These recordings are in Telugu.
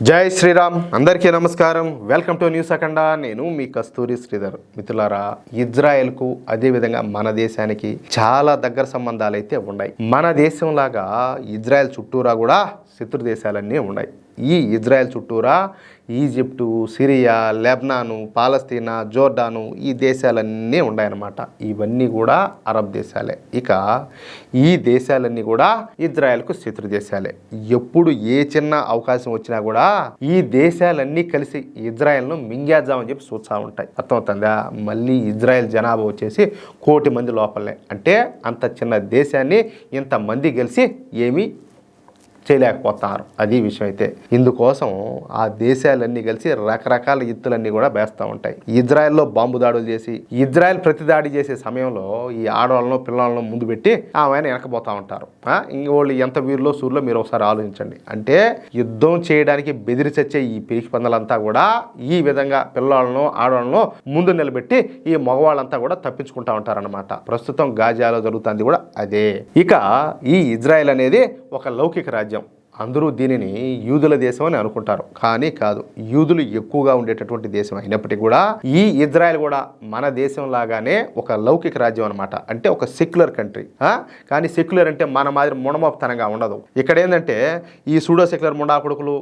జై శ్రీరామ్. అందరికీ నమస్కారం. వెల్కమ్ టు న్యూస్ అఖండ. నేను మీ కస్తూరి శ్రీధర్. మిత్రులారా, ఇజ్రాయెల్కు అదేవిధంగా మన దేశానికి చాలా దగ్గర సంబంధాలు అయితే ఉన్నాయి. మన దేశంలాగా ఇజ్రాయెల్ చుట్టూరా కూడా శత్రు దేశాలన్నీ ఉన్నాయి. ఈ ఇజ్రాయెల్ చుట్టూరా ఈజిప్టు, సిరియా, లెబనాను, పాలస్తీనా, జోర్డాను ఈ దేశాలన్నీ ఉన్నాయన్నమాట. ఇవన్నీ కూడా అరబ్ దేశాలే. ఇక ఈ దేశాలన్నీ కూడా ఇజ్రాయెల్కు శత్రు దేశాలే. ఎప్పుడు ఏ చిన్న అవకాశం వచ్చినా కూడా ఈ దేశాలన్నీ కలిసి ఇజ్రాయెల్ను మింగేద్దామని చెప్పి చూస్తూ ఉంటాయి. అర్థమవుతుందా? మళ్ళీ ఇజ్రాయెల్ జనాభా వచ్చేసి 1 కోటి మంది లోపలనే. అంటే అంత చిన్న దేశాన్ని ఇంతమంది కలిసి ఏమీ చేయలేకపోతున్నారు. అది విషయం. అయితే ఇందుకోసం ఆ దేశాలన్నీ కలిసి రకరకాల ఎత్తులన్నీ కూడా వేస్తూ ఉంటాయి. ఇజ్రాయెల్లో బాంబు దాడులు చేసి ఇజ్రాయెల్ ప్రతి దాడి చేసే సమయంలో ఈ ఆడవాళ్ళను పిల్లలను ముందు పెట్టి ఆమె వెనకపోతూ ఉంటారు. ఇంకోళ్ళు ఎంత వీరిలో సూర్యులో మీరు ఒకసారి ఆలోచించండి. అంటే యుద్ధం చేయడానికి బెదిరిచచ్చే ఈ పిరికి పందలంతా కూడా ఈ విధంగా పిల్లలను ఆడవాళ్ళను ముందు నిలబెట్టి ఈ మగవాళ్ళంతా కూడా తప్పించుకుంటా ఉంటారనమాట. ప్రస్తుతం గాజాలో జరుగుతుంది కూడా అదే. ఇక ఈ ఇజ్రాయెల్ అనేది ఒక లౌకిక రాజ్యం. అందరూ దీనిని యూదుల దేశం అని అనుకుంటారు. కానీ కాదు, యూదులు ఎక్కువగా ఉండేటటువంటి దేశం అయినప్పటికీ కూడా ఈ ఇజ్రాయెల్ కూడా మన దేశం లాగానే ఒక లౌకిక రాజ్యం అనమాట. అంటే ఒక సెక్యులర్ కంట్రీ. కానీ సెక్యులర్ అంటే మన మాదిరి మునమోపుతనంగా ఉండదు. ఇక్కడ ఏంటంటే ఈ సూడో సెక్యులర్ ముండా కొడుకులు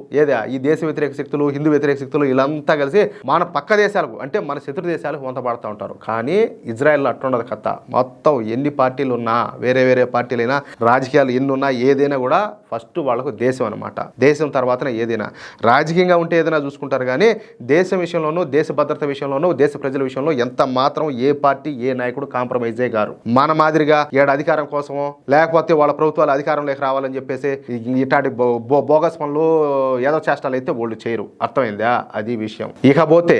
ఈ దేశ వ్యతిరేక శక్తులు, హిందూ వ్యతిరేక శక్తులు వీళ్ళంతా కలిసి మన పక్క దేశాలకు అంటే మన శత్రు దేశాలకు వంతపడుతూ ఉంటారు. కానీ ఇజ్రాయెల్లో అట్లుండదు కథ. మొత్తం ఎన్ని పార్టీలు ఉన్నా, వేరే వేరే పార్టీలైనా, రాజకీయాలు ఎన్ని ఉన్నా, ఏదైనా కూడా ఫస్ట్ వాళ్ళకు దేశం అనమాట. దేశం తర్వాతనే ఏదైనా. రాజకీయంగా ఉంటే ఏదైనా చూసుకుంటారు. కానీ దేశం విషయంలోనూ, దేశ భద్రత విషయంలోనూ, దేశ ప్రజల విషయంలో ఎంత మాత్రం ఏ పార్టీ ఏ నాయకుడు కాంప్రమైజే గారు. మన మాదిరిగా అధికారం కోసమో లేకపోతే వాళ్ళ ప్రభుత్వాలు అధికారంలోకి రావాలని చెప్పేసి ఇట్లాంటి బోగస్ పనులు ఏదో చేష్టాలు అయితే వాళ్ళు చేయరు. అర్థమైందా? అది విషయం. ఇకపోతే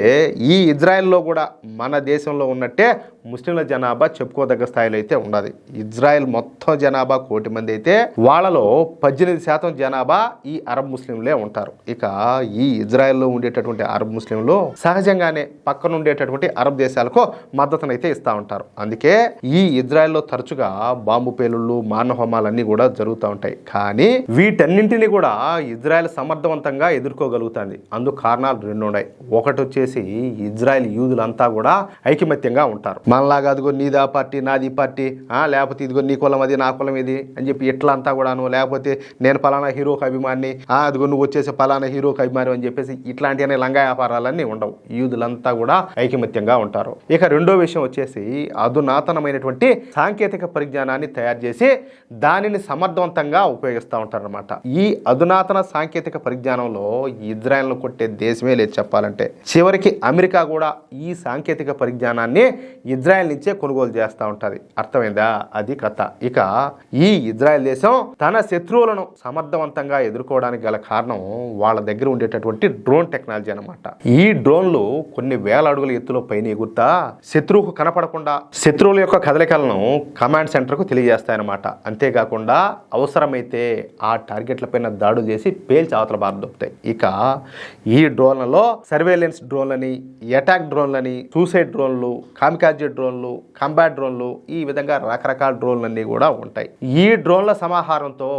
ఈ ఇజ్రాయెల్లో కూడా మన దేశంలో ఉన్నట్టే ముస్లింల జనాభా చెప్పుకోదగ్గ స్థాయిలో అయితే ఉన్నది. ఇజ్రాయెల్ మొత్తం జనాభా 1 కోటి మంది అయితే వాళ్ళలో 18% జనాభా ఈ అరబ్ ముస్లింలే ఉంటారు. ఇక ఈ ఇజ్రాయెల్లో ఉండేటటువంటి అరబ్ ముస్లింలు సహజంగానే పక్కన ఉండేటటువంటి అరబ్ దేశాలకు మద్దతునైతే ఇస్తూ ఉంటారు. అందుకే ఈ ఇజ్రాయెల్లో తరచుగా బాంబు పేలుళ్ళు, మారణ హోమాలన్నీ కూడా జరుగుతూ ఉంటాయి. కానీ వీటన్నింటినీ కూడా ఇజ్రాయెల్ సమర్థవంతంగా ఎదుర్కోగలుగుతుంది. అందుకు కారణాలు 2 ఉన్నాయి. ఒకటి వచ్చేసి ఇజ్రాయెల్ యూదులంతా కూడా ఐకమత్యంగా ఉంటారు. మనలాగా అదిగో నీదా పార్టీ నాది పార్టీ, లేకపోతే ఇదిగో నీ కులం అది నా కులం ఇది అని చెప్పి ఇట్లా అంతా కూడాను, లేకపోతే నేను పలానా హీరోకి అభిమాని, అదిగో నువ్వు వచ్చేసి పలానా హీరోకి అభిమాని అని చెప్పేసి ఇట్లాంటి అనే లంగా వ్యాపారాలన్నీ ఉండవు. యూదులంతా కూడా ఐకమత్యంగా ఉంటారు. ఇక రెండో విషయం వచ్చేసి అధునాతనమైనటువంటి సాంకేతిక పరిజ్ఞానాన్ని తయారు చేసి దానిని సమర్థవంతంగా ఉపయోగిస్తూ ఉంటారనమాట. ఈ అధునాతన సాంకేతిక పరిజ్ఞానంలో ఇజ్రాయెల్ను కొట్టే దేశమే లేదు చెప్పాలంటే. చివరికి అమెరికా కూడా ఈ సాంకేతిక పరిజ్ఞానాన్ని ఇజ్రాయెల్ నుంచే కొనుగోలు చేస్తూ ఉంటుంది. అర్థమైందా? అది కథ. ఇక ఈ ఇజ్రాయెల్ దేశం తన శత్రువులను సమర్థవంతంగా ఎదుర్కోవడానికి గల కారణం వాళ్ళ దగ్గర ఉండేటటువంటి డ్రోన్ టెక్నాలజీ అనమాట. ఈ డ్రోన్లు కొన్ని వేల అడుగుల ఎత్తులో పైన ఎగురుతా శత్రువుకు కనపడకుండా శత్రువుల యొక్క కదలికలను కమాండ్ సెంటర్కు తెలియజేస్తాయన్నమాట. అంతేకాకుండా అవసరమైతే ఆ టార్గెట్ల పైన దాడులు చేసి పేల్చి అవతల బాధ దొరుకుతాయి. ఇక ఈ డ్రోన్లలో సర్వేలెన్స్ డ్రోన్లని, అటాక్ డ్రోన్లని, సూసైడ్ డ్రోన్లు, కామికాజీ డ్రోన్లు, కంబాట్ డ్రోన్లు, ఈ విధంగా రకరకాల డ్రోన్లన్నీ కూడా ఉంటాయి. ఈ డ్రోన్ల సమాహారంతో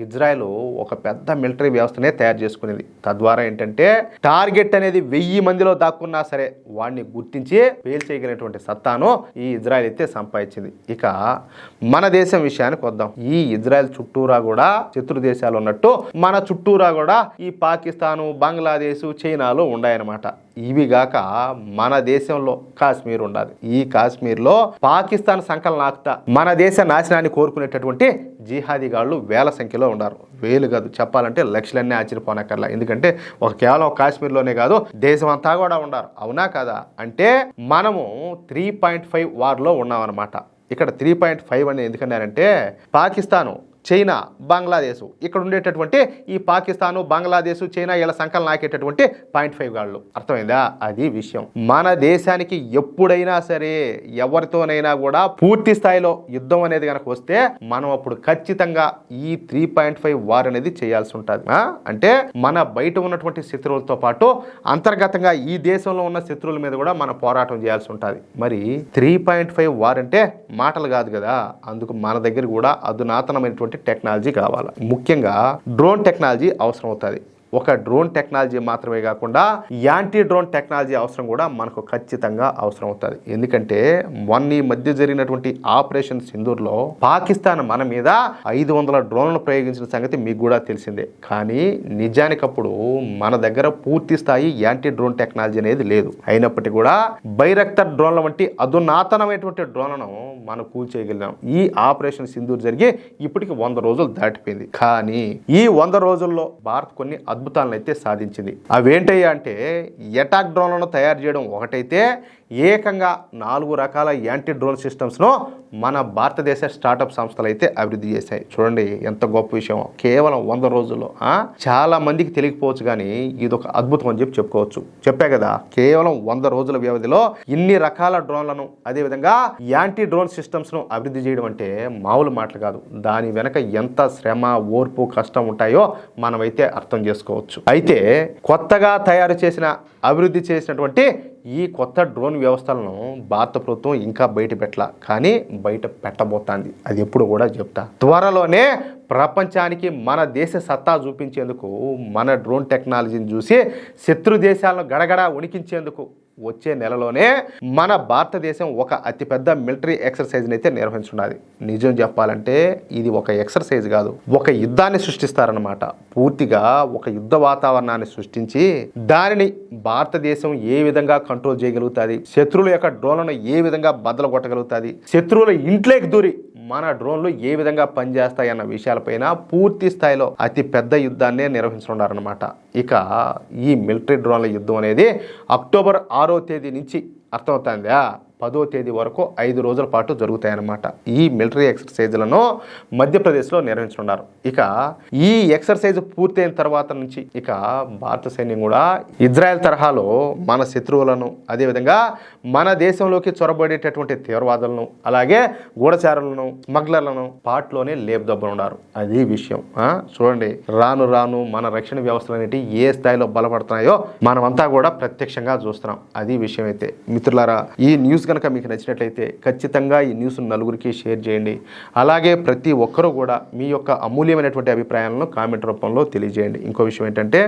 ఇజ్రాయెల్ ఒక పెద్ద మిలిటరీ వ్యవస్థనే తయారు చేసుకునేది. తద్వారా ఏంటంటే టార్గెట్ అనేది 1000 మందిలో దాక్కున్నా సరే వాడిని గుర్తించి పేల్చేయగలిగినటువంటి సత్తాను ఈ ఇజ్రాయెల్ అయితే సంపాదించింది. ఇక మన దేశం విషయానికి వద్దాం. ఈ ఇజ్రాయెల్ చుట్టూరా కూడా శత్రు దేశాలు ఉన్నట్టు మన చుట్టూరా కూడా ఈ పాకిస్తాను, బంగ్లాదేశ్, చైనాలో ఉన్నాయన్నమాట. ఇవి గాక మన దేశంలో కాశ్మీర్ ఉండాలి. ఈ కాశ్మీర్లో పాకిస్తాన్ సంకలనం ఆకుతా మన దేశ నాశనాన్ని కోరుకునేటటువంటి జిహాదీగాళ్ళు వేల సంఖ్యలో ఉన్నారు. వేలు కాదు చెప్పాలంటే లక్షలన్నీ ఆశ్చర్యపోనక్కర్లా. ఎందుకంటే కేవలం కాశ్మీర్లోనే కాదు దేశం అంతా కూడా ఉన్నారు. అవునా కదా? అంటే మనము 3.5 వార్లో ఉన్నామన్నమాట. ఇక్కడ 3.5 అని ఎందుకన్నారంటే పాకిస్తాను, చైనా, బంగ్లాదేశ్ ఇక్కడ ఉండేటటువంటి ఈ పాకిస్తాను, బంగ్లాదేశ్, చైనా ఇలా సంకలనం నాకేటటువంటి 0.5 గాళ్ళు. అర్థమైందా? అది విషయం. మన దేశానికి ఎప్పుడైనా సరే ఎవరితోనైనా కూడా పూర్తి స్థాయిలో యుద్ధం అనేది కనుక వస్తే మనం అప్పుడు ఖచ్చితంగా ఈ 3.5 వార్ అనేది చేయాల్సి ఉంటుంది. అంటే మన బయట ఉన్నటువంటి శత్రువులతో పాటు అంతర్గతంగా ఈ దేశంలో ఉన్న శత్రువుల మీద కూడా మనం పోరాటం చేయాల్సి ఉంటుంది. మరి 3.5 వార్ అంటే మాటలు కాదు కదా. అందుకు మన దగ్గర కూడా అధునాతనమైనటువంటి టెక్నాలజీ కావాలి. ముఖ్యంగా డ్రోన్ టెక్నాలజీ అవసరం అవుతుంది. ఒక డ్రోన్ టెక్నాలజీ మాత్రమే కాకుండా యాంటీ డ్రోన్ టెక్నాలజీ అవసరం కూడా మనకు ఖచ్చితంగా అవసరం అవుతుంది. ఎందుకంటే మొన్న ఈ మధ్య జరిగినటువంటి ఆపరేషన్ సింధూర్లో పాకిస్తాన్ మన మీద 500 డ్రోన్లను ప్రయోగించిన సంగతి మీకు కూడా తెలిసిందే. కానీ నిజానికప్పుడు మన దగ్గర పూర్తి స్థాయి యాంటీ డ్రోన్ టెక్నాలజీ అనేది లేదు. అయినప్పటికీ కూడా బైరక్టర్ డ్రోన్ల వంటి అధునాతనమైనటువంటి డ్రోన్లను మనం కూల్చేయగలిగాం. ఈ ఆపరేషన్ సింధూర్ జరిగి ఇప్పటికి 100 రోజులు దాటిపోయింది. కానీ ఈ 100 రోజుల్లో భారత్ కొన్ని అద్భుతాలను అయితే సాధించింది. అవేంటయ్యా అంటే అటాక్ డ్రోన్లను తయారు చేయడం ఒకటైతే ఏకంగా 4 రకాల యాంటీ డ్రోన్ సిస్టమ్స్ను మన భారతదేశ స్టార్టప్ సంస్థలు అయితే అభివృద్ధి చేశాయి. చూడండి ఎంత గొప్ప విషయం. కేవలం 100 రోజుల్లో. చాలా మందికి తెలియకపోవచ్చు కానీ ఇది ఒక అద్భుతం అని చెప్పుకోవచ్చు. చెప్పే కదా, కేవలం 100 రోజుల వ్యవధిలో ఇన్ని రకాల డ్రోన్లను అదేవిధంగా యాంటీ డ్రోన్ సిస్టమ్స్ను అభివృద్ధి చేయడం అంటే మామూలు మాటలు కాదు. దాని వెనక ఎంత శ్రమ, ఓర్పు, కష్టం ఉంటాయో మనమైతే అర్థం చేసుకోవచ్చు. అయితే కొత్తగా తయారు చేసిన అభివృద్ధి చేసినటువంటి ఈ కొత్త డ్రోన్ వ్యవస్థలను భారత ప్రభుత్వం ఇంకా బయట పెట్టలా, కానీ బయట పెట్టబోతోంది. అది ఎప్పుడు కూడా చెప్తా. త్వరలోనే ప్రపంచానికి మన దేశ సత్తా చూపించేందుకు, మన డ్రోన్ టెక్నాలజీని చూసి శత్రు దేశాలను గడగడ వణికించేందుకు వచ్చే నెలలోనే మన భారతదేశం ఒక అతిపెద్ద మిలిటరీ ఎక్సర్సైజ్ని అయితే నిర్వహించున్నది. నిజం చెప్పాలంటే ఇది ఒక ఎక్సర్సైజ్ కాదు, ఒక యుద్ధాన్ని సృష్టిస్తారనమాట. పూర్తిగా ఒక యుద్ధ వాతావరణాన్ని సృష్టించి దానిని భారతదేశం ఏ విధంగా కంట్రోల్ చేయగలుగుతుంది, శత్రువుల యొక్క డ్రోన్లను ఏ విధంగా బద్దలు కొట్టగలుగుతుంది, శత్రువుల ఇంట్లోకి దూరి మన డ్రోన్లు ఏ విధంగా పనిచేస్తాయి అన్న విషయాలపైన పూర్తి స్థాయిలో అతి పెద్ద యుద్ధాన్నే నిర్వహించున్నారనమాట. ఇక ఈ మిలిటరీ డ్రోన్ల యుద్ధం అనేది అక్టోబర్ 6వ తేదీ నుంచి అర్థమవుతుందా 10వ తేదీ వరకు 5 రోజుల పాటు జరుగుతాయన్నమాట. ఈ మిలిటరీ ఎక్సర్సైజ్లను మధ్యప్రదేశ్లో నిర్వహించున్నారు. ఇక ఈ ఎక్సర్సైజ్ పూర్తయిన తర్వాత నుంచి ఇక భారత సైన్యం కూడా ఇజ్రాయెల్ తరహాలో మన శత్రువులను అదేవిధంగా మన దేశంలోకి చొరబడేటటువంటి తీవ్రవాదులను అలాగే గూఢచారులను స్మగ్లర్లను పార్ట్లోనే లేపుదబ్బనున్నారు. అది విషయం. చూడండి, రాను రాను మన రక్షణ వ్యవస్థలు అనేవి ఏ స్థాయిలో బలపడుతున్నాయో మనమంతా కూడా ప్రత్యక్షంగా చూస్తున్నాం. అది విషయం. అయితే మిత్రులారా, ఈ న్యూస్ కనుక మీకు నచ్చినట్లయితే ఖచ్చితంగా ఈ న్యూస్ నలుగురికి షేర్ చేయండి. అలాగే ప్రతి ఒక్కరూ కూడా మీ యొక్క అమూల్యమైనటువంటి అభిప్రాయాలను కామెంట్ రూపంలో తెలియజేయండి. ఇంకో విషయం ఏంటంటే,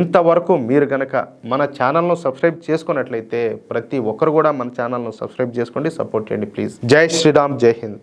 ఇంతవరకు మీరు కనుక మన ఛానల్ను సబ్స్క్రైబ్ చేసుకున్నట్లయితే ప్రతి ఒక్కరు కూడా మన ఛానల్ను సబ్స్క్రైబ్ చేసుకోండి, సపోర్ట్ చేయండి ప్లీజ్. జై శ్రీరామ్, జై హింద్.